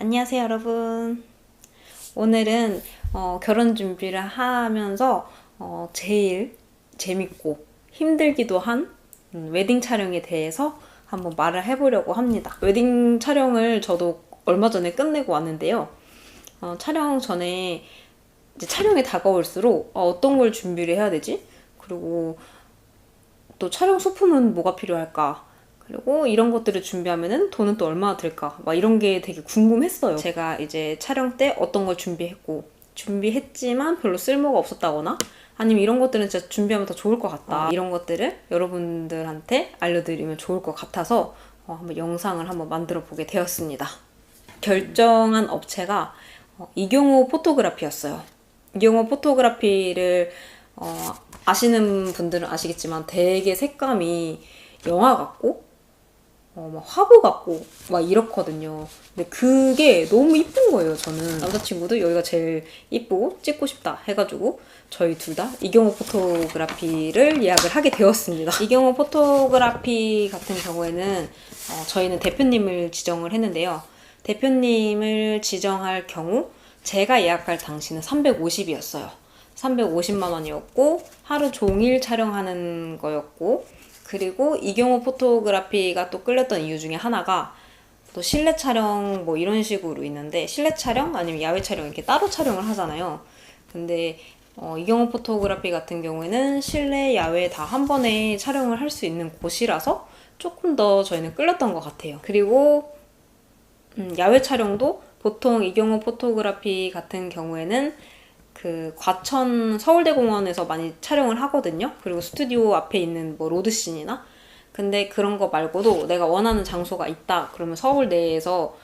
안녕하세요 여러분. 오늘은 결혼 준비를 하면서 제일 재밌고 힘들기도 한 웨딩 촬영에 대해서 한번 말을 해보려고 합니다. 웨딩 촬영을 저도 얼마 전에 끝내고 왔는데요. 촬영 전에 이제 촬영이 다가올수록 어떤 걸 준비를 해야 되지? 그리고 또 촬영 소품은 뭐가 필요할까? 그리고 이런 것들을 준비하면은 돈은 또 얼마나 들까? 막 이런 게 되게 궁금했어요. 제가 이제 촬영 때 어떤 걸 준비했지만 별로 쓸모가 없었다거나 아니면 이런 것들은 진짜 준비하면 더 좋을 것 같다. 이런 것들을 여러분들한테 알려드리면 좋을 것 같아서 한번 영상을 한번 만들어 보게 되었습니다. 결정한 업체가 이경호 포토그래피였어요. 이경호 포토그래피를 아시는 분들은 아시겠지만 되게 색감이 영화 같고 막 화보 같고 막 이렇거든요. 근데 그게 너무 이쁜 거예요. 저는 남자친구도 여기가 제일 이쁘고 찍고 싶다 해가지고 저희 둘 다 이경호 포토그래피를 예약을 하게 되었습니다. 이경호 포토그래피 같은 경우에는 저희는 대표님을 지정을 했는데요. 대표님을 지정할 경우 제가 예약할 당시는 350이었어요. 350만 원이었고 하루 종일 촬영하는 거였고, 그리고 이경호 포토그래피가 또 끌렸던 이유 중에 하나가 또 실내 촬영 뭐 이런 식으로 있는데, 실내 촬영 아니면 야외 촬영 이렇게 따로 촬영을 하잖아요. 근데 이경호 포토그래피 같은 경우에는 실내 야외 다 한 번에 촬영을 할 수 있는 곳이라서 조금 더 저희는 끌렸던 것 같아요. 그리고 야외 촬영도 보통 이경호 포토그래피 같은 경우에는 그 과천 서울대공원에서 많이 촬영을 하거든요. 그리고 스튜디오 앞에 있는 뭐 로드씬이나. 근데 그런 거 말고도 내가 원하는 장소가 있다 그러면 서울 내에서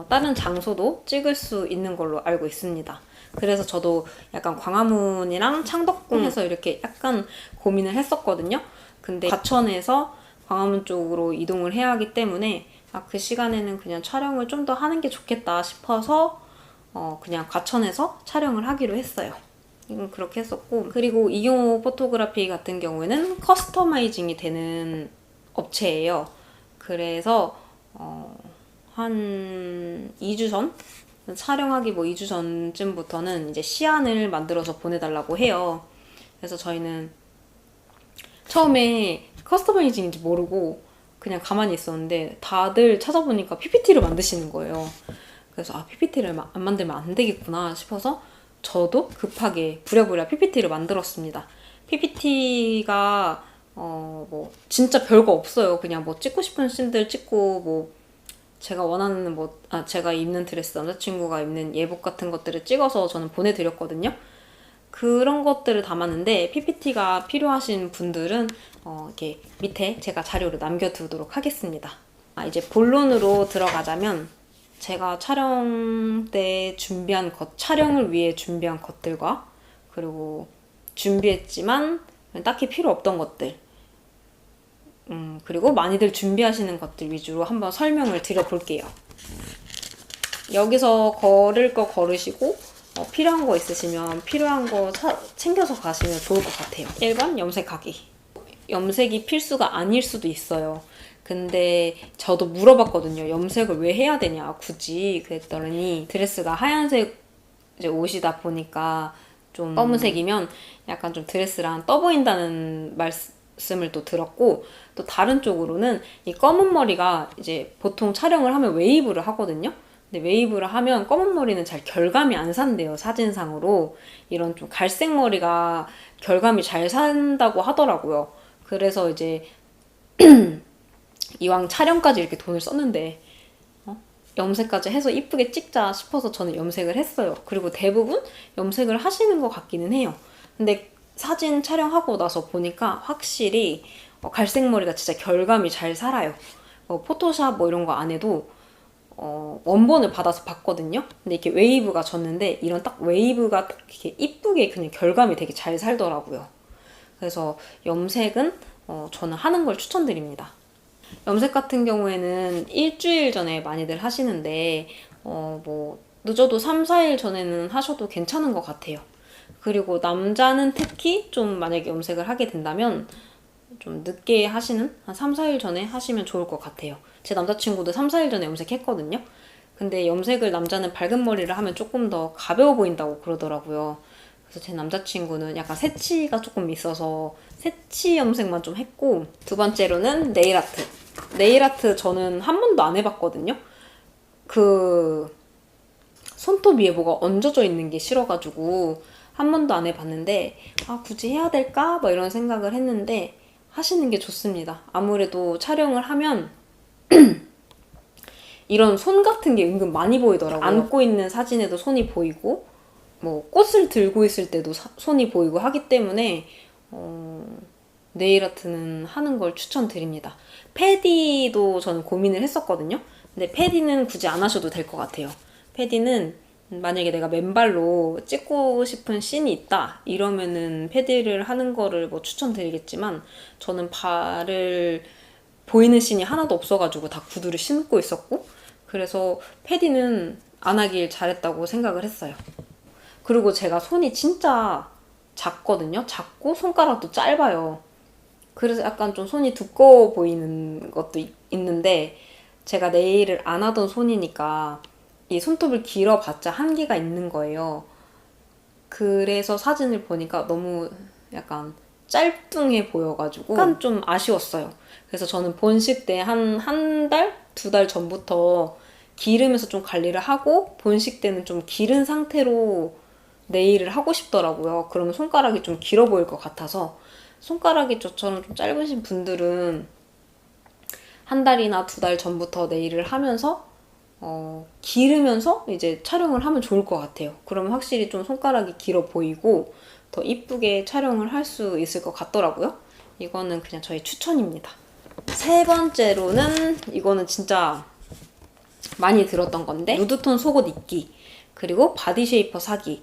다른 장소도 찍을 수 있는 걸로 알고 있습니다. 그래서 저도 약간 광화문이랑 창덕궁에서 이렇게 약간 고민을 했었거든요. 근데 과천에서 광화문 쪽으로 이동을 해야 하기 때문에 그 시간에는 그냥 촬영을 좀 더 하는 게 좋겠다 싶어서 그냥 과천에서 촬영을 하기로 했어요. 이건 그렇게 했었고, 그리고 이경호 포토그래피 같은 경우에는 커스터마이징이 되는 업체예요. 그래서 한 2주 전? 촬영하기 뭐 2주 전쯤부터는 이제 시안을 만들어서 보내달라고 해요. 그래서 저희는 처음에 커스터마이징인지 모르고 그냥 가만히 있었는데 다들 찾아보니까 PPT를 만드시는 거예요. 그래서 PPT를 안 만들면 안 되겠구나 싶어서 저도 급하게 부랴부랴 PPT를 만들었습니다. PPT가 뭐 진짜 별거 없어요. 그냥 뭐 찍고 싶은 씬들 찍고, 뭐 제가 원하는 제가 입는 드레스, 남자친구가 입는 예복 같은 것들을 찍어서 저는 보내드렸거든요. 그런 것들을 담았는데 PPT가 필요하신 분들은 이렇게 밑에 제가 자료를 남겨두도록 하겠습니다. 이제 본론으로 들어가자면, 제가 촬영 때 촬영을 위해 준비한 것들과, 그리고 준비했지만 딱히 필요 없던 것들, 그리고 많이들 준비하시는 것들 위주로 한번 설명을 드려볼게요. 여기서 걸을 거 걸으시고, 필요한 거 있으시면 필요한 거 챙겨서 가시면 좋을 것 같아요. 1번 염색하기. 염색이 필수가 아닐 수도 있어요. 근데 저도 물어봤거든요. 염색을 왜 해야 되냐, 굳이. 그랬더니 드레스가 하얀색 이제 옷이다 보니까 좀 검은색이면 약간 좀 드레스랑 떠 보인다는 말씀을 또 들었고, 또 다른 쪽으로는 이 검은 머리가 이제 보통 촬영을 하면 웨이브를 하거든요. 근데 웨이브를 하면 검은 머리는 잘 결감이 안 산대요, 사진상으로. 이런 좀 갈색 머리가 결감이 잘 산다고 하더라고요. 그래서 이제 이왕 촬영까지 이렇게 돈을 썼는데 염색까지 해서 이쁘게 찍자 싶어서 저는 염색을 했어요. 그리고 대부분 염색을 하시는 것 같기는 해요. 근데 사진 촬영하고 나서 보니까 확실히 갈색 머리가 진짜 결감이 잘 살아요. 포토샵 뭐 이런 거 안 해도 원본을 받아서 봤거든요. 근데 이렇게 웨이브가 졌는데 이런 딱 웨이브가 딱 이렇게 이쁘게 그냥 결감이 되게 잘 살더라고요. 그래서 염색은 저는 하는 걸 추천드립니다. 염색 같은 경우에는 일주일 전에 많이들 하시는데 뭐 늦어도 3, 4일 전에는 하셔도 괜찮은 것 같아요. 그리고 남자는 특히 좀 만약에 염색을 하게 된다면 좀 늦게 하시는 한 3, 4일 전에 하시면 좋을 것 같아요. 제 남자친구도 3, 4일 전에 염색했거든요. 근데 염색을 남자는 밝은 머리를 하면 조금 더 가벼워 보인다고 그러더라고요. 그래서 제 남자친구는 약간 새치가 조금 있어서 새치 염색만 좀 했고, 두 번째로는 네일 아트. 네일 아트 저는 한 번도 안 해봤거든요. 그 손톱 위에 뭐가 얹어져 있는 게 싫어가지고 한 번도 안 해봤는데, 아 굳이 해야 될까? 뭐 이런 생각을 했는데 하시는 게 좋습니다. 아무래도 촬영을 하면 이런 손 같은 게 은근 많이 보이더라고요. 안고 있는 사진에도 손이 보이고 뭐 꽃을 들고 있을 때도 손이 보이고 하기 때문에 네일 아트는 하는 걸 추천드립니다. 패디도 저는 고민을 했었거든요. 근데 패디는 굳이 안 하셔도 될 것 같아요. 패디는 만약에 내가 맨발로 찍고 싶은 씬이 있다 이러면은 패디를 하는 거를 뭐 추천드리겠지만, 저는 발을 보이는 씬이 하나도 없어가지고 다 구두를 신고 있었고, 그래서 패디는 안 하길 잘했다고 생각을 했어요. 그리고 제가 손이 진짜 작거든요. 작고 손가락도 짧아요. 그래서 약간 좀 손이 두꺼워 보이는 것도 있는데, 제가 네일을 안 하던 손이니까 이 손톱을 길어봤자 한계가 있는 거예요. 그래서 사진을 보니까 너무 약간 짧둥해 보여가지고 약간 좀 아쉬웠어요. 그래서 저는 본식 때 한 달? 2달 전부터 기르면서 좀 관리를 하고, 본식 때는 좀 기른 상태로 네일을 하고 싶더라고요. 그러면 손가락이 좀 길어 보일 것 같아서. 손가락이 저처럼 좀 짧으신 분들은 한 달이나 2달 전부터 네일을 하면서 기르면서 이제 촬영을 하면 좋을 것 같아요. 그러면 확실히 좀 손가락이 길어 보이고 더 이쁘게 촬영을 할 수 있을 것 같더라고요. 이거는 그냥 저의 추천입니다. 세 번째로는, 이거는 진짜 많이 들었던 건데, 누드톤 속옷 입기 그리고 바디 쉐이퍼 사기.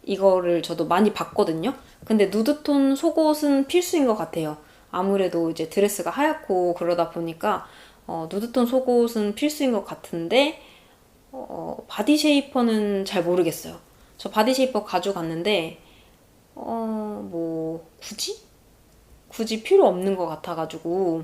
이거를 저도 많이 봤거든요. 근데 누드톤 속옷은 필수인 것 같아요. 아무래도 이제 드레스가 하얗고 그러다 보니까 누드톤 속옷은 필수인 것 같은데, 바디 쉐이퍼는 잘 모르겠어요. 저 바디 쉐이퍼 가져갔는데 뭐 굳이 필요 없는 것 같아가지고,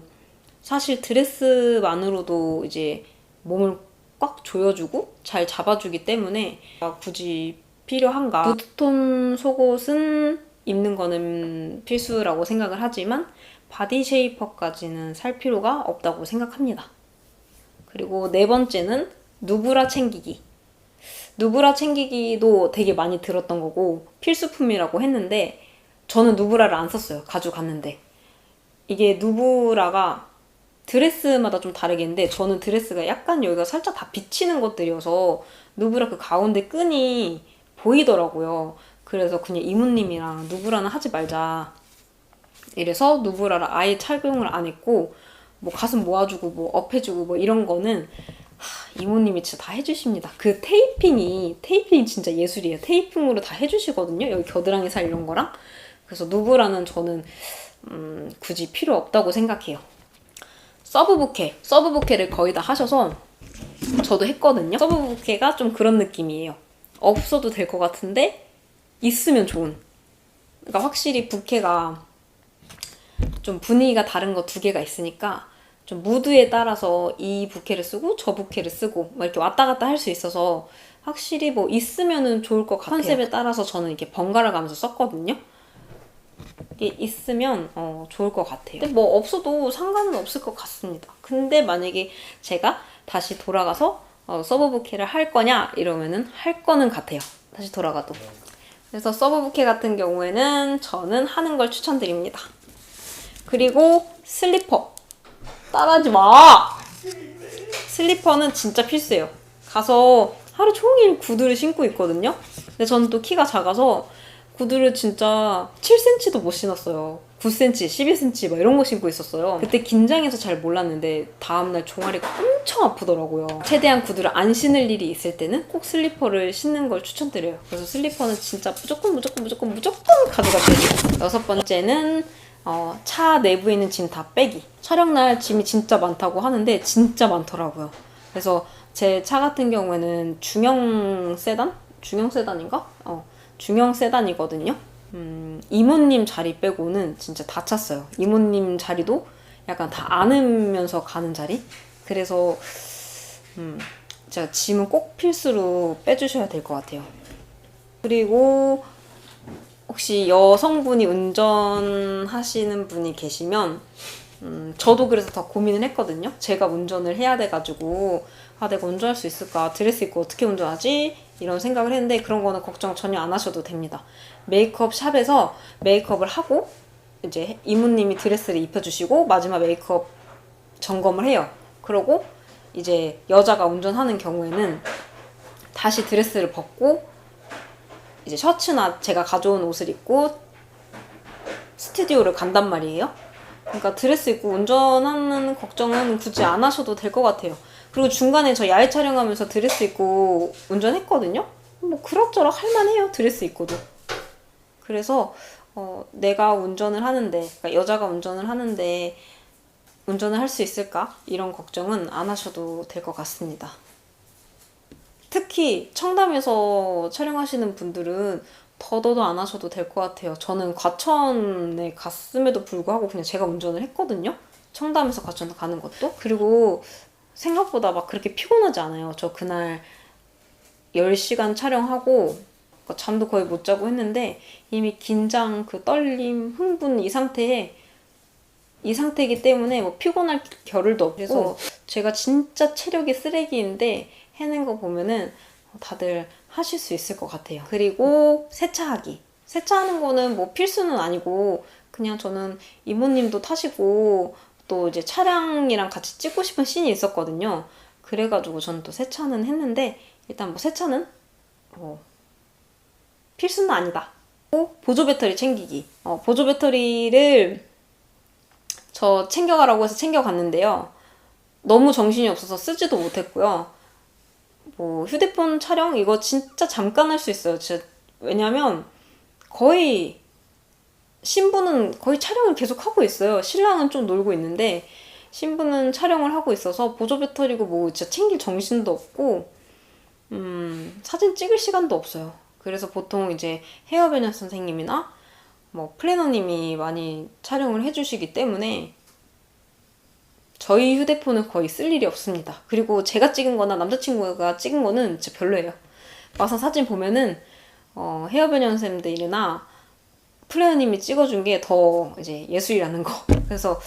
사실 드레스만으로도 이제 몸을 꽉 조여주고 잘 잡아주기 때문에 굳이 필요한가. 누드톤 속옷은 입는 거는 필수라고 생각을 하지만 바디 쉐이퍼까지는 살 필요가 없다고 생각합니다. 그리고 네 번째는 누브라 챙기기. 누브라 챙기기도 되게 많이 들었던 거고 필수품이라고 했는데, 저는 누브라를 안 썼어요. 가져갔는데. 이게 누브라가 드레스마다 좀 다르겠는데, 저는 드레스가 약간 여기가 살짝 다 비치는 것들이어서 누브라 그 가운데 끈이 보이더라고요. 그래서 그냥 이모님이랑 누브라는 하지 말자 이래서 누브라를 아예 착용을 안 했고, 뭐 가슴 모아주고 뭐 업해주고 뭐 이런 거는 이모님이 진짜 다 해주십니다. 그 테이핑이 진짜 예술이에요. 테이핑으로 다 해주시거든요. 여기 겨드랑이 살 이런 거랑. 그래서 누브라는 저는 굳이 필요 없다고 생각해요. 서브 부케를 거의 다 하셔서 저도 했거든요. 서브 부케가 좀 그런 느낌이에요. 없어도 될 것 같은데 있으면 좋은. 그러니까 확실히 부케가 좀 분위기가 다른 거 2개가 있으니까 좀 무드에 따라서 이 부케를 쓰고 저 부케를 쓰고 막 이렇게 왔다 갔다 할 수 있어서 확실히 뭐 있으면은 좋을 것 같아요. 컨셉에 따라서 저는 이렇게 번갈아 가면서 썼거든요. 이게 있으면 좋을 것 같아요. 근데 뭐 없어도 상관은 없을 것 같습니다. 근데 만약에 제가 다시 돌아가서 서브 부케를 할 거냐 이러면은 할 거는 같아요. 다시 돌아가도. 그래서 서브 부케 같은 경우에는 저는 하는 걸 추천드립니다. 그리고 슬리퍼. 따라하지 마! 슬리퍼는 진짜 필수예요. 가서 하루 종일 구두를 신고 있거든요. 근데 저는 또 키가 작아서 구두를 진짜 7cm도 못 신었어요. 9cm, 12cm 막 이런 거 신고 있었어요. 그때 긴장해서 잘 몰랐는데 다음날 종아리가 엄청 아프더라고요. 최대한 구두를 안 신을 일이 있을 때는 꼭 슬리퍼를 신는 걸 추천드려요. 그래서 슬리퍼는 진짜 무조건 가져가셔야 돼요. 6번째는 차 내부에 있는 짐 다 빼기. 촬영날 짐이 진짜 많다고 하는데 진짜 많더라고요. 그래서 제 차 같은 경우에는 중형 세단인가? 중형 세단이거든요. 이모님 자리 빼고는 진짜 다 찼어요. 이모님 자리도 약간 다 안으면서 가는 자리? 그래서 제가 짐은 꼭 필수로 빼주셔야 될 것 같아요. 그리고 혹시 여성분이 운전하시는 분이 계시면 저도 그래서 더 고민을 했거든요. 제가 운전을 해야 돼가지고 내가 운전할 수 있을까? 드레스 입고 어떻게 운전하지? 이런 생각을 했는데 그런 거는 걱정 전혀 안 하셔도 됩니다. 메이크업 샵에서 메이크업을 하고 이제 이모님이 드레스를 입혀주시고 마지막 메이크업 점검을 해요. 그러고 이제 여자가 운전하는 경우에는 다시 드레스를 벗고 이제 셔츠나 제가 가져온 옷을 입고 스튜디오를 간단 말이에요. 그러니까 드레스 입고 운전하는 걱정은 굳이 안 하셔도 될 것 같아요. 그리고 중간에 저 야외 촬영하면서 드레스 입고 운전했거든요. 뭐 그럭저럭 할만해요. 드레스 입고도. 그래서 내가 운전을 하는데, 그러니까 여자가 운전을 하는데 운전을 할 수 있을까? 이런 걱정은 안 하셔도 될 것 같습니다. 특히 청담에서 촬영하시는 분들은 더더더 안 하셔도 될 것 같아요. 저는 과천에 갔음에도 불구하고 그냥 제가 운전을 했거든요. 청담에서 과천 가는 것도. 그리고 생각보다 막 그렇게 피곤하지 않아요. 저 그날 10시간 촬영하고 잠도 거의 못 자고 했는데 이미 긴장, 그 떨림, 흥분 이 상태이기 때문에 뭐 피곤할 겨를도 없고 그래서 제가 진짜 체력이 쓰레기인데 해낸 거 보면은 다들 하실 수 있을 것 같아요. 그리고 세차하기. 세차하는 거는 뭐 필수는 아니고 그냥 저는 이모님도 타시고 또 이제 차량이랑 같이 찍고 싶은 씬이 있었거든요. 그래가지고 저는 또 세차는 했는데 일단 뭐 세차는 뭐 필수는 아니다. 보조 배터리 챙기기. 보조 배터리를 저 챙겨가라고 해서 챙겨갔는데요. 너무 정신이 없어서 쓰지도 못했고요. 뭐 휴대폰 촬영 이거 진짜 잠깐 할 수 있어요. 진짜. 왜냐면 거의 신부는 거의 촬영을 계속 하고 있어요. 신랑은 좀 놀고 있는데 신부는 촬영을 하고 있어서 보조 배터리고 뭐 진짜 챙길 정신도 없고 사진 찍을 시간도 없어요. 그래서 보통 이제 헤어베녀 선생님이나 뭐 플래너님이 많이 촬영을 해주시기 때문에 저희 휴대폰은 거의 쓸 일이 없습니다. 그리고 제가 찍은 거나 남자친구가 찍은 거는 진짜 별로예요. 와서 사진 보면은 헤어베녀 선생님들이나 플래너님이 찍어준 게 더 이제 예술이라는 거. 그래서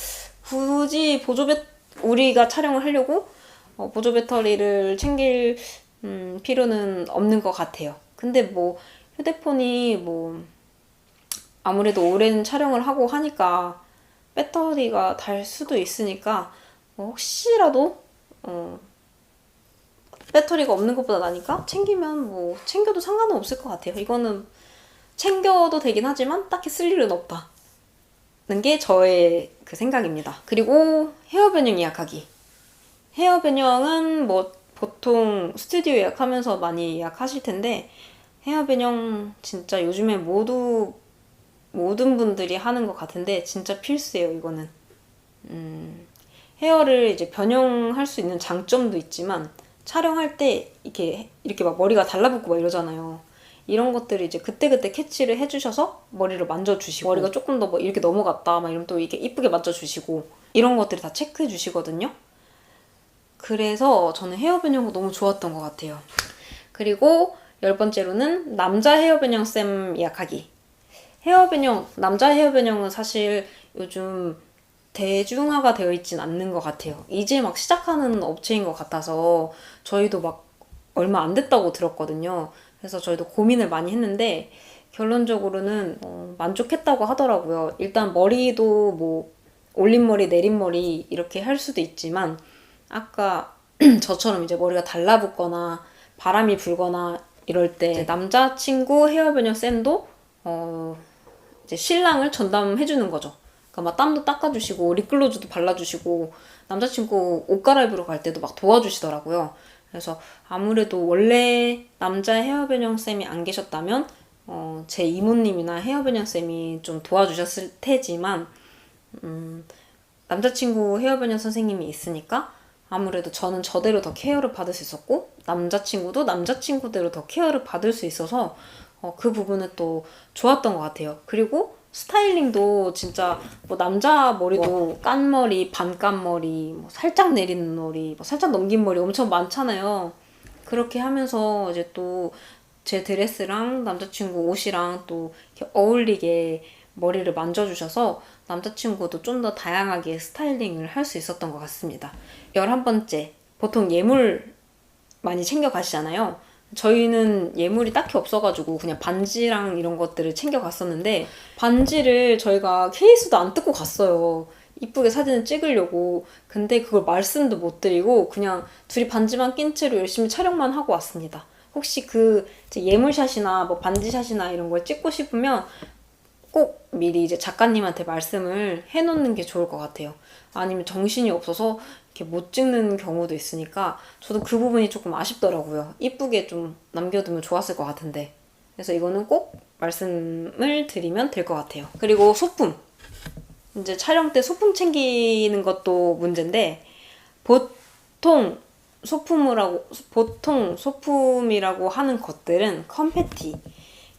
굳이 우리가 촬영을 하려고 보조 배터리를 챙길 필요는 없는 것 같아요. 근데 뭐 휴대폰이 뭐 아무래도 오랜 촬영을 하고 하니까 배터리가 달 수도 있으니까 뭐 혹시라도 배터리가 없는 것보다 나니까 챙기면 뭐 챙겨도 상관은 없을 것 같아요. 이거는 챙겨도 되긴 하지만 딱히 쓸 일은 없다는 게 저의 그 생각입니다. 그리고 헤어 변형 예약하기. 헤어 변형은 뭐 보통 스튜디오 예약하면서 많이 예약하실 텐데 헤어 변형 진짜 요즘에 모든 분들이 하는 것 같은데 진짜 필수예요. 이거는 헤어를 이제 변형할 수 있는 장점도 있지만 촬영할 때 이렇게 막 머리가 달라붙고 막 이러잖아요. 이런 것들을 이제 그때그때 캐치를 해주셔서 머리를 만져주시고 머리가 조금 더 뭐 이렇게 넘어갔다 막 이러면 또 이렇게 이쁘게 만져주시고 이런 것들을 다 체크해 주시거든요. 그래서 저는 헤어 변형이 너무 좋았던 것 같아요. 그리고 10번째로는 남자 헤어 변형 쌤 예약하기. 남자 헤어 변형은 사실 요즘 대중화가 되어 있진 않는 것 같아요. 이제 막 시작하는 업체인 것 같아서 저희도 막 얼마 안 됐다고 들었거든요. 그래서 저희도 고민을 많이 했는데 결론적으로는 만족했다고 하더라고요. 일단 머리도 뭐 올림머리, 내림머리 이렇게 할 수도 있지만 아까 저처럼 이제 머리가 달라붙거나 바람이 불거나 이럴 때 남자친구 헤어 변형 쌤도 이제 신랑을 전담해주는 거죠. 그러니까 막 땀도 닦아주시고 립글로즈도 발라주시고 남자친구 옷 갈아입으러 갈 때도 막 도와주시더라고요. 그래서 아무래도 원래 남자 헤어 변형 쌤이 안 계셨다면 제 이모님이나 헤어 변형 쌤이 좀 도와주셨을 테지만 남자친구 헤어 변형 선생님이 있으니까 아무래도 저는 저대로 더 케어를 받을 수 있었고 남자친구도 남자친구대로 더 케어를 받을 수 있어서 그 부분은 또 좋았던 것 같아요. 그리고 스타일링도 진짜 뭐 남자 머리도 깐머리, 반깐머리, 뭐 살짝 내리는 머리, 뭐 살짝 넘긴 머리 엄청 많잖아요. 그렇게 하면서 이제 또 제 드레스랑 남자친구 옷이랑 또 이렇게 어울리게 머리를 만져주셔서 남자친구도 좀 더 다양하게 스타일링을 할 수 있었던 것 같습니다. 11번째, 보통 예물 많이 챙겨가시잖아요. 저희는 예물이 딱히 없어가지고 그냥 반지랑 이런 것들을 챙겨갔었는데 반지를 저희가 케이스도 안 뜯고 갔어요. 이쁘게 사진을 찍으려고. 근데 그걸 말씀도 못 드리고 그냥 둘이 반지만 낀 채로 열심히 촬영만 하고 왔습니다. 혹시 그 예물샷이나 뭐 반지샷이나 이런 걸 찍고 싶으면 꼭 미리 이제 작가님한테 말씀을 해놓는 게 좋을 것 같아요. 아니면 정신이 없어서 이렇게 못 찍는 경우도 있으니까 저도 그 부분이 조금 아쉽더라고요. 이쁘게 좀 남겨두면 좋았을 것 같은데. 그래서 이거는 꼭 말씀을 드리면 될 것 같아요. 그리고 소품. 이제 촬영 때 소품 챙기는 것도 문제인데 보통 소품이라고 하는 것들은 컨페티,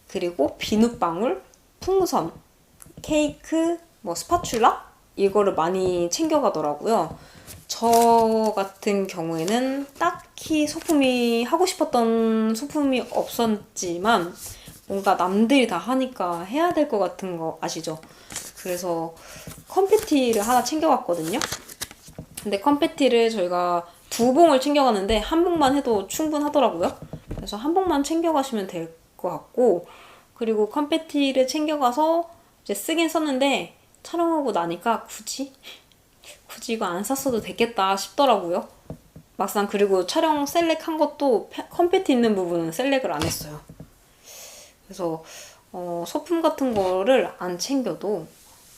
그리고 비눗방울, 풍선, 케이크, 뭐 스파츌라 이거를 많이 챙겨가더라고요. 저 같은 경우에는 딱히 하고 싶었던 소품이 없었지만 뭔가 남들이 다 하니까 해야 될 것 같은 거 아시죠? 그래서 컨페티를 하나 챙겨갔거든요. 근데 컨페티를 저희가 2봉을 챙겨갔는데 한 봉만 해도 충분하더라고요. 그래서 한 봉만 챙겨가시면 될 것 같고, 그리고 컨페티를 챙겨가서 이제 쓰긴 썼는데 촬영하고 나니까 굳이 이거 안 샀어도 됐겠다 싶더라고요. 막상 그리고 촬영 셀렉한 것도 컨페티 있는 부분은 셀렉을 안 했어요. 그래서 소품 같은 거를 안 챙겨도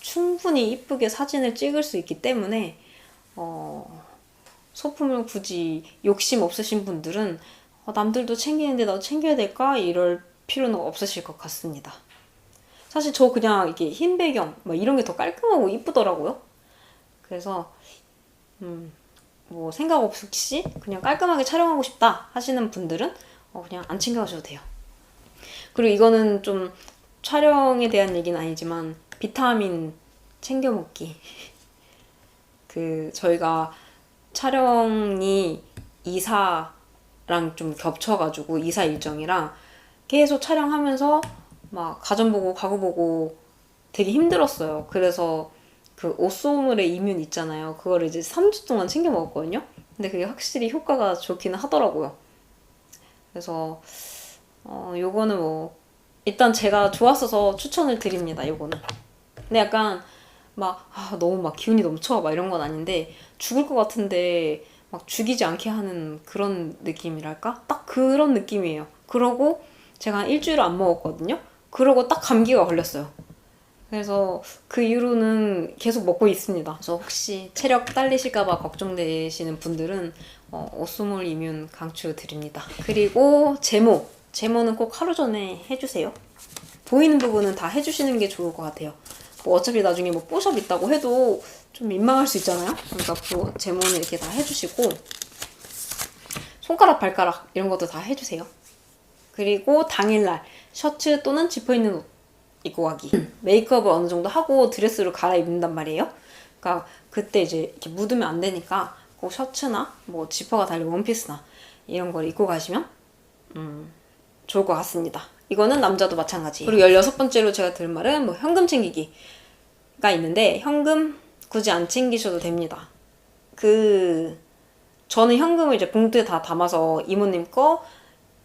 충분히 이쁘게 사진을 찍을 수 있기 때문에 소품을 굳이 욕심 없으신 분들은 남들도 챙기는데 나도 챙겨야 될까? 이럴 필요는 없으실 것 같습니다. 사실 저 그냥 이게 흰 배경 막 이런 게 더 깔끔하고 이쁘더라고요. 그래서 뭐 생각 없이 그냥 깔끔하게 촬영하고 싶다 하시는 분들은 그냥 안 챙겨가셔도 돼요. 그리고 이거는 좀 촬영에 대한 얘기는 아니지만 비타민 챙겨 먹기. 저희가 촬영이 이사랑 좀 겹쳐가지고 이사 일정이랑 계속 촬영하면서 막 가전 보고 가구 보고 되게 힘들었어요. 그래서 그 옷소물의 이뮨 있잖아요. 그거를 이제 3주 동안 챙겨 먹었거든요. 근데 그게 확실히 효과가 좋기는 하더라고요. 그래서 요거는 뭐 일단 제가 좋았어서 추천을 드립니다. 요거는. 근데 약간 너무 막 기운이 넘쳐 막 이런 건 아닌데 죽을 것 같은데 막 죽이지 않게 하는 그런 느낌이랄까? 딱 그런 느낌이에요. 그러고 제가 한 일주일을 안 먹었거든요. 그러고 딱 감기가 걸렸어요. 그래서 그 이후로는 계속 먹고 있습니다. 그래서 혹시 체력 딸리실까봐 걱정되시는 분들은 옷소물 이뮨 강추드립니다. 그리고 제모는 꼭 하루 전에 해주세요. 보이는 부분은 다 해주시는 게 좋을 것 같아요. 뭐 어차피 나중에 뭐 뽀샵 있다고 해도 좀 민망할 수 있잖아요. 그러니까 그 제모는 이렇게 다 해주시고 손가락, 발가락 이런 것도 다 해주세요. 그리고 당일날 셔츠 또는 지퍼 있는 옷 입고 가기. 메이크업을 어느 정도 하고 드레스로 갈아입는단 말이에요. 그러니까 그때 이제 이렇게 묻으면 안 되니까 꼭 셔츠나 뭐 지퍼가 달린 원피스나 이런 걸 입고 가시면 좋을 것 같습니다. 이거는 남자도 마찬가지예요. 그리고 16번째로 제가 들 말은 뭐 현금 챙기기가 있는데 현금 굳이 안 챙기셔도 됩니다. 저는 현금을 이제 봉투에 다 담아서 이모님 거,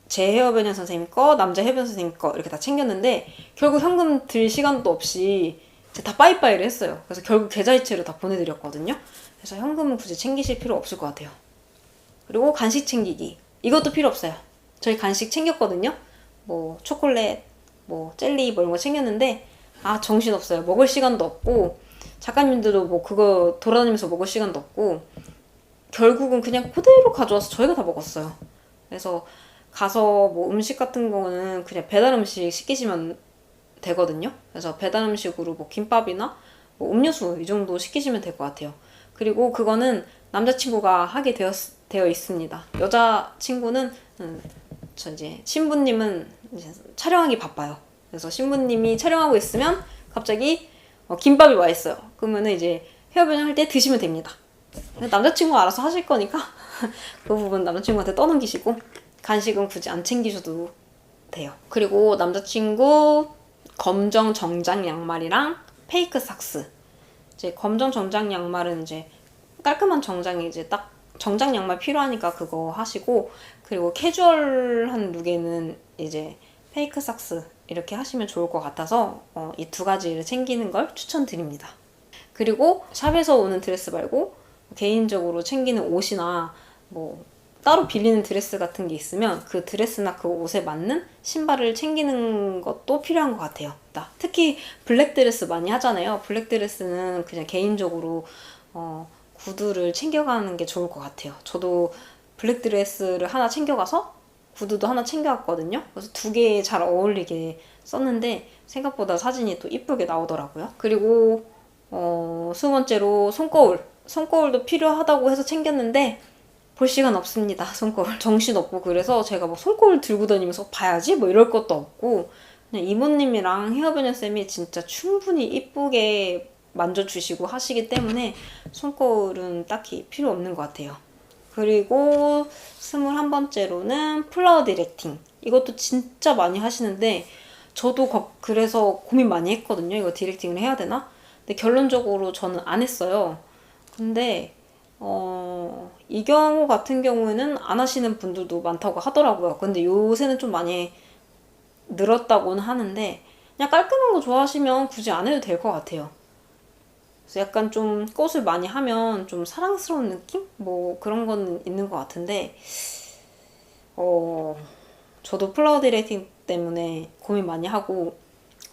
제 헤어변형 선생님 거, 남자 헤어변 선생님 거 이렇게 다 챙겼는데 결국 현금 들 시간도 없이 다 빠이빠이를 했어요. 그래서 결국 계좌이체로 다 보내드렸거든요. 그래서 현금은 굳이 챙기실 필요 없을 것 같아요. 그리고 간식 챙기기. 이것도 필요 없어요. 저희 간식 챙겼거든요. 뭐 초콜릿, 뭐 젤리 뭐 이런 거 챙겼는데 정신없어요. 먹을 시간도 없고 작가님들도 뭐 그거 돌아다니면서 먹을 시간도 없고 결국은 그냥 그대로 가져와서 저희가 다 먹었어요. 그래서 가서 뭐 음식 같은 거는 그냥 배달 음식 시키시면 되거든요. 그래서 배달 음식으로 뭐 김밥이나 뭐 음료수 이 정도 시키시면 될 것 같아요. 그리고 그거는 남자친구가 하게 되어 있습니다. 여자친구는 저 이제 신부님은 이제 촬영하기 바빠요. 그래서 신부님이 촬영하고 있으면 갑자기 김밥이 와 있어요. 그러면은 이제 헤어변형 할 때 드시면 됩니다. 남자친구가 알아서 하실 거니까 그 부분 남자친구한테 떠넘기시고 간식은 굳이 안 챙기셔도 돼요. 그리고 남자친구 검정 정장 양말이랑 페이크 삭스. 이제 검정 정장 양말은 이제 깔끔한 정장이 이제 딱 정장 양말 필요하니까 그거 하시고, 그리고 캐주얼한 룩에는 이제 페이크 삭스 이렇게 하시면 좋을 것 같아서 이 두 가지를 챙기는 걸 추천드립니다. 그리고 샵에서 오는 드레스 말고 개인적으로 챙기는 옷이나 뭐 따로 빌리는 드레스 같은 게 있으면 그 드레스나 그 옷에 맞는 신발을 챙기는 것도 필요한 것 같아요. 특히 블랙 드레스 많이 하잖아요. 블랙 드레스는 그냥 개인적으로 구두를 챙겨가는 게 좋을 것 같아요. 저도 블랙 드레스를 하나 챙겨가서 구두도 하나 챙겨왔거든요. 그래서 두 개 잘 어울리게 썼는데 생각보다 사진이 또 이쁘게 나오더라고요. 그리고 20번째로 손거울. 손거울도 필요하다고 해서 챙겼는데 볼 시간 없습니다. 손거울. 정신없고 그래서 제가 뭐 손거울 들고 다니면서 봐야지 뭐 이럴 것도 없고 그냥 이모님이랑 헤어변형쌤이 진짜 충분히 이쁘게 만져주시고 하시기 때문에 손거울은 딱히 필요 없는 것 같아요. 그리고 21번째로는 플라워 디렉팅. 이것도 진짜 많이 하시는데 저도 그래서 고민 많이 했거든요. 이거 디렉팅을 해야 되나? 근데 결론적으로 저는 안 했어요. 근데 이 경우 같은 경우에는 안 하시는 분들도 많다고 하더라고요. 근데 요새는 좀 많이 늘었다고는 하는데 그냥 깔끔한 거 좋아하시면 굳이 안 해도 될 것 같아요. 그래서 약간 좀 꽃을 많이 하면 좀 사랑스러운 느낌? 뭐 그런 건 있는 것 같은데 저도 플라워 디렉팅 때문에 고민 많이 하고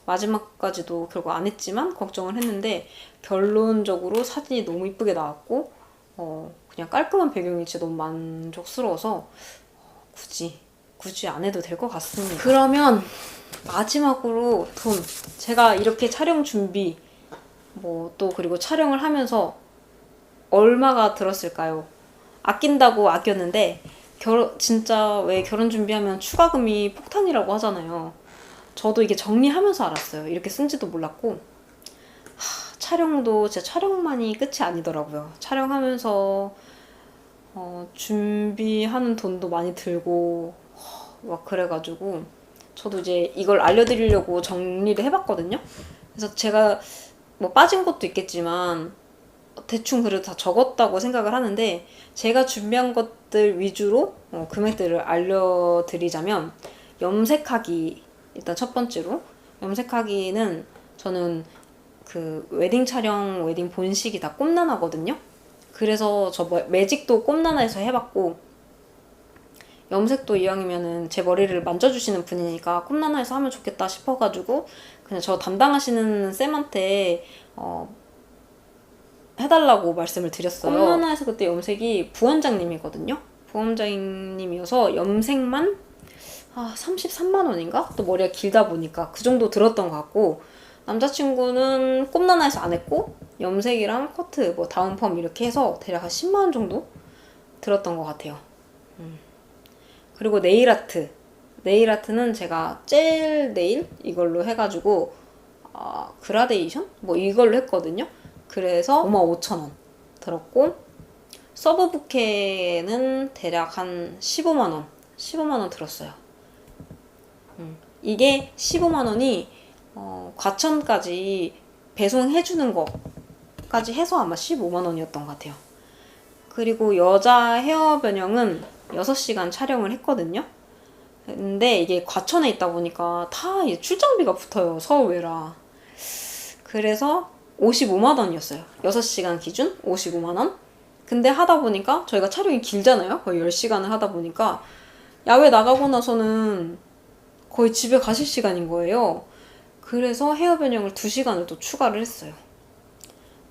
마지막까지도 결국 안 했지만 걱정을 했는데 결론적으로 사진이 너무 이쁘게 나왔고 그냥 깔끔한 배경이 진짜 너무 만족스러워서 굳이 안 해도 될 것 같습니다. 그러면 마지막으로 돈. 제가 이렇게 촬영 준비 또 그리고 촬영을 하면서 얼마가 들었을까요? 아낀다고 아꼈는데 진짜 왜 결혼 준비하면 추가금이 폭탄이라고 하잖아요. 저도 이게 정리하면서 알았어요. 이렇게 쓴지도 몰랐고 촬영도 진짜 촬영만이 끝이 아니더라고요. 촬영하면서 준비하는 돈도 많이 들고 막 그래가지고 저도 이제 이걸 알려드리려고 정리를 해봤거든요. 그래서 제가 뭐 빠진 것도 있겠지만 대충 그래도 다 적었다고 생각을 하는데 제가 준비한 것들 위주로 금액들을 알려드리자면 염색하기 일단 첫 번째로 염색하기는 저는 그 웨딩 촬영 웨딩 본식이 다 꼼나나거든요. 그래서 저 매직도 꼼나나에서 해봤고 염색도 이왕이면은 제 머리를 만져주시는 분이니까 꼼나나에서 하면 좋겠다 싶어가지고 그냥 저 담당하시는 쌤한테 해달라고 말씀을 드렸어요. 꼼나나에서 그때 염색이 부원장님이거든요. 부원장님이어서 염색만 33만 원인가? 또 머리가 길다 보니까 그 정도 들었던 것 같고 남자친구는 꼼나나에서 안 했고 염색이랑 커트, 뭐 다운펌 이렇게 해서 대략 한 10만 원 정도 들었던 것 같아요. 그리고 네일 아트. 네일 아트는 제가 젤 네일 이걸로 해가지고 그라데이션? 뭐 이걸로 했거든요. 그래서 55,000원 들었고 서브 부케는 대략 한 15만원 15만원 들었어요. 이게 15만원이 과천까지 배송해주는 거까지 해서 아마 15만원이었던 것 같아요. 그리고 여자 헤어 변형은 6시간 촬영을 했거든요. 근데 이게 과천에 있다 보니까 다 출장비가 붙어요. 서울 외라. 그래서 55만원이었어요. 6시간 기준 55만원. 근데 하다 보니까 저희가 촬영이 길잖아요. 거의 10시간을 하다 보니까 야외 나가고 나서는 거의 집에 가실 시간인 거예요. 그래서 헤어 변형을 2시간을 또 추가를 했어요.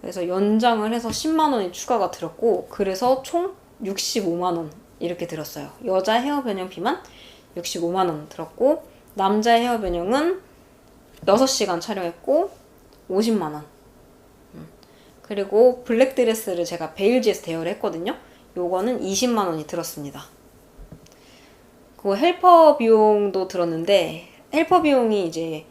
그래서 연장을 해서 10만원이 추가가 들었고 그래서 총 65만원 이렇게 들었어요. 여자 헤어 변형비만 65만원 들었고 남자 헤어 변형은 6시간 촬영했고 50만원. 그리고 블랙 드레스를 제가 베일즈에서 대여를 했거든요. 요거는 20만원이 들었습니다. 그 헬퍼 비용도 들었는데 헬퍼 비용이 이제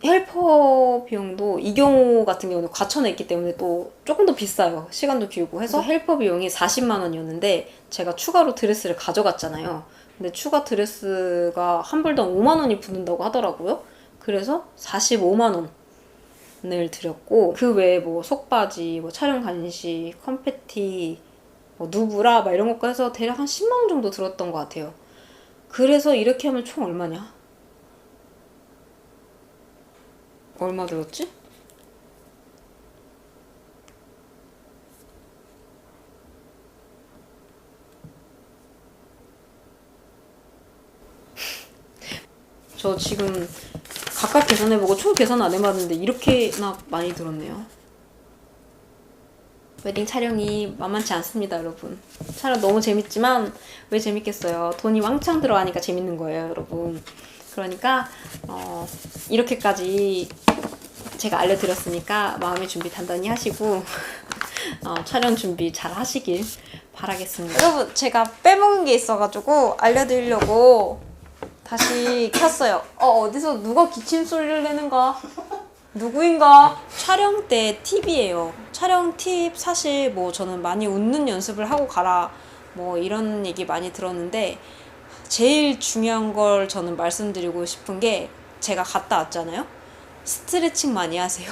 헬퍼 비용도 이 경우 같은 경우는 과천에 있기 때문에 또 조금 더 비싸요. 시간도 길고 해서 헬퍼 비용이 40만 원이었는데 제가 추가로 드레스를 가져갔잖아요. 근데 추가 드레스가 한 벌당 5만 원이 붙는다고 하더라고요. 그래서 45만 원을 드렸고, 그 외에 뭐 속바지, 뭐 촬영 간식, 컴패티, 뭐 누브라 막 이런 것까지 해서 대략 한 10만 원 정도 들었던 것 같아요. 그래서 이렇게 하면 총 얼마냐? 얼마 들었지? 저 지금 각각 계산해보고 총 계산 안 해봤는데 이렇게나 많이 들었네요. 웨딩 촬영이 만만치 않습니다, 여러분. 촬영 너무 재밌지만 왜 재밌겠어요? 돈이 왕창 들어가니까 재밌는 거예요, 여러분. 그러니까 이렇게까지 제가 알려드렸으니까 마음의 준비 단단히 하시고 촬영 준비 잘 하시길 바라겠습니다. 여러분, 제가 빼먹은 게 있어가지고 알려드리려고 다시 켰어요. 어디서 누가 기침 소리를 내는가? 누구인가? 촬영 때 팁이에요. 촬영 팁 사실 뭐 저는 많이 웃는 연습을 하고 가라 뭐 이런 얘기 많이 들었는데, 제일 중요한 걸 저는 말씀드리고 싶은 게, 제가 갔다 왔잖아요. 스트레칭 많이 하세요.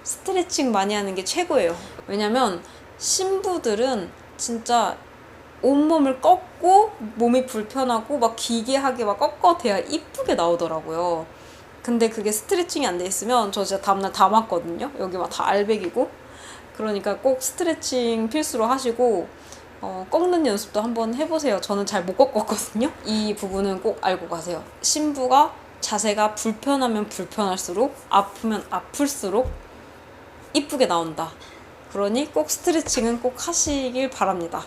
스트레칭 많이 하는 게 최고예요. 왜냐면 신부들은 진짜 온몸을 꺾고 몸이 불편하고 막 기괴하게 막 꺾어대야 이쁘게 나오더라고요. 근데 그게 스트레칭이 안 돼 있으면 저 진짜 다음날 다 맞거든요. 여기 막 다 알배기고. 그러니까 꼭 스트레칭 필수로 하시고 꺾는 연습도 한번 해보세요. 저는 잘 못 꺾었거든요. 이 부분은 꼭 알고 가세요. 신부가 자세가 불편하면 불편할수록, 아프면 아플수록 이쁘게 나온다. 그러니 꼭 스트레칭은 꼭 하시길 바랍니다.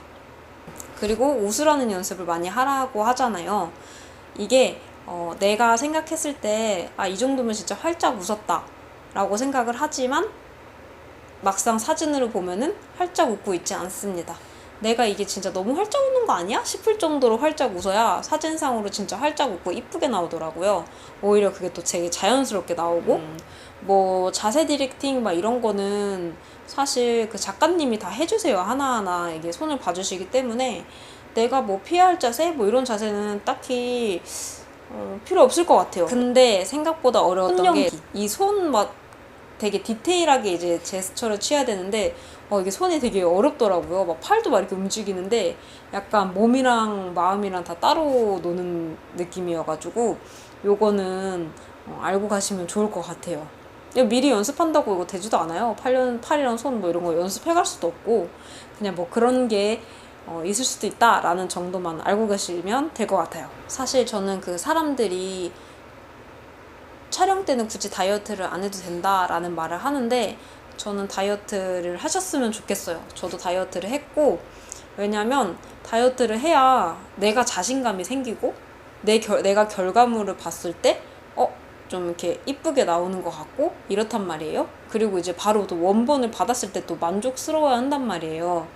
그리고 웃으라는 연습을 많이 하라고 하잖아요. 이게 내가 생각했을 때 이 정도면 진짜 활짝 웃었다 라고 생각을 하지만, 막상 사진으로 보면은 활짝 웃고 있지 않습니다. 내가 이게 진짜 너무 활짝 웃는 거 아니야? 싶을 정도로 활짝 웃어야 사진상으로 진짜 활짝 웃고 이쁘게 나오더라고요. 오히려 그게 또 되게 자연스럽게 나오고, 뭐 자세 디렉팅 막 이런 거는 사실 그 작가님이 다 해주세요. 하나하나 이게 손을 봐주시기 때문에 내가 뭐 피할 자세 뭐 이런 자세는 딱히 필요 없을 것 같아요. 근데 생각보다 어려웠던 게, 이 손 막 되게 디테일하게 이제 제스처를 취해야 되는데 이게 손이 되게 어렵더라고요. 막 팔도 막 이렇게 움직이는데 약간 몸이랑 마음이랑 다 따로 노는 느낌이어가지고, 요거는 알고 가시면 좋을 것 같아요. 미리 연습한다고 이거 되지도 않아요. 팔이랑 손 뭐 이런 거 연습해갈 수도 없고, 그냥 뭐 그런 게 있을 수도 있다라는 정도만 알고 계시면 될 것 같아요. 사실 저는 그 사람들이 촬영 때는 굳이 다이어트를 안 해도 된다라는 말을 하는데, 저는 다이어트를 하셨으면 좋겠어요. 저도 다이어트를 했고, 왜냐면 다이어트를 해야 내가 자신감이 생기고 내가 결과물을 봤을 때 좀 이렇게 이쁘게 나오는 것 같고 이렇단 말이에요. 그리고 이제 바로 또 원본을 받았을 때 또 만족스러워야 한단 말이에요.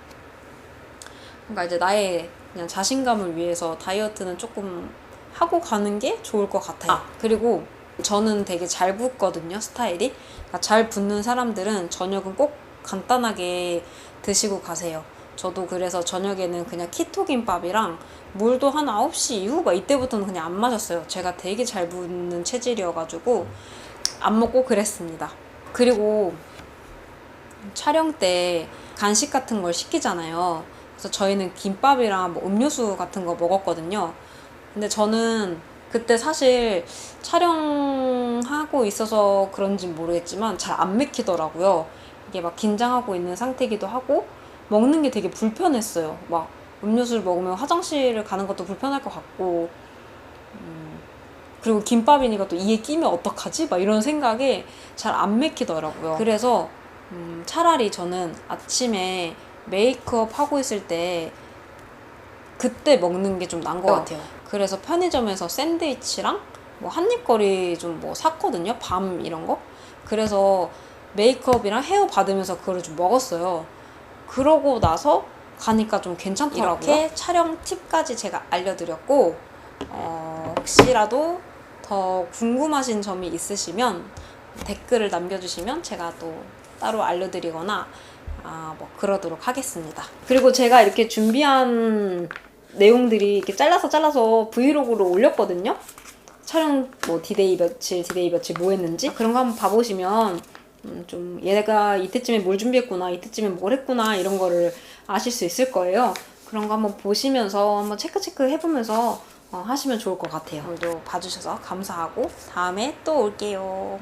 그러니까 이제 나의 그냥 자신감을 위해서 다이어트는 조금 하고 가는 게 좋을 것 같아요. 그리고 저는 되게 잘 붓거든요, 스타일이. 그러니까 잘 붓는 사람들은 저녁은 꼭 간단하게 드시고 가세요. 저도 그래서 저녁에는 그냥 키토김밥이랑 물도 한 9시 이후 막 이때부터는 그냥 안 마셨어요. 제가 되게 잘 붓는 체질이어가지고 안 먹고 그랬습니다. 그리고 촬영 때 간식 같은 걸 시키잖아요. 그래서 저희는 김밥이랑 뭐 음료수 같은 거 먹었거든요. 근데 저는 그때 사실 촬영하고 있어서 그런진 모르겠지만 잘 안 먹히더라고요. 이게 막 긴장하고 있는 상태이기도 하고 먹는 게 되게 불편했어요. 막 음료수를 먹으면 화장실을 가는 것도 불편할 것 같고, 그리고 김밥이니까 또 이에 끼면 어떡하지? 막 이런 생각에 잘 안 먹히더라고요. 그래서 차라리 저는 아침에 메이크업 하고 있을 때 그때 먹는 게 좀 나은 것 같아요. 그래서 편의점에서 샌드위치랑 뭐 한입거리 좀 뭐 샀거든요. 밤 이런 거. 그래서 메이크업이랑 헤어 받으면서 그거를 좀 먹었어요. 그러고 나서 가니까 좀 괜찮더라고요. 이렇게 촬영 팁까지 제가 알려드렸고, 혹시라도 더 궁금하신 점이 있으시면 댓글을 남겨주시면 제가 또 따로 알려드리거나 뭐 그러도록 하겠습니다. 그리고 제가 이렇게 준비한 내용들이 이렇게 잘라서 브이로그로 올렸거든요. 촬영 뭐 디데이 며칠 뭐 했는지 그런 거 한번 봐보시면 좀 얘가 이때쯤에 뭘 준비했구나, 이때쯤에 뭘 했구나 이런 거를 아실 수 있을 거예요. 그런 거 한번 보시면서 한번 체크 해보면서 하시면 좋을 것 같아요. 오늘도 봐주셔서 감사하고 다음에 또 올게요.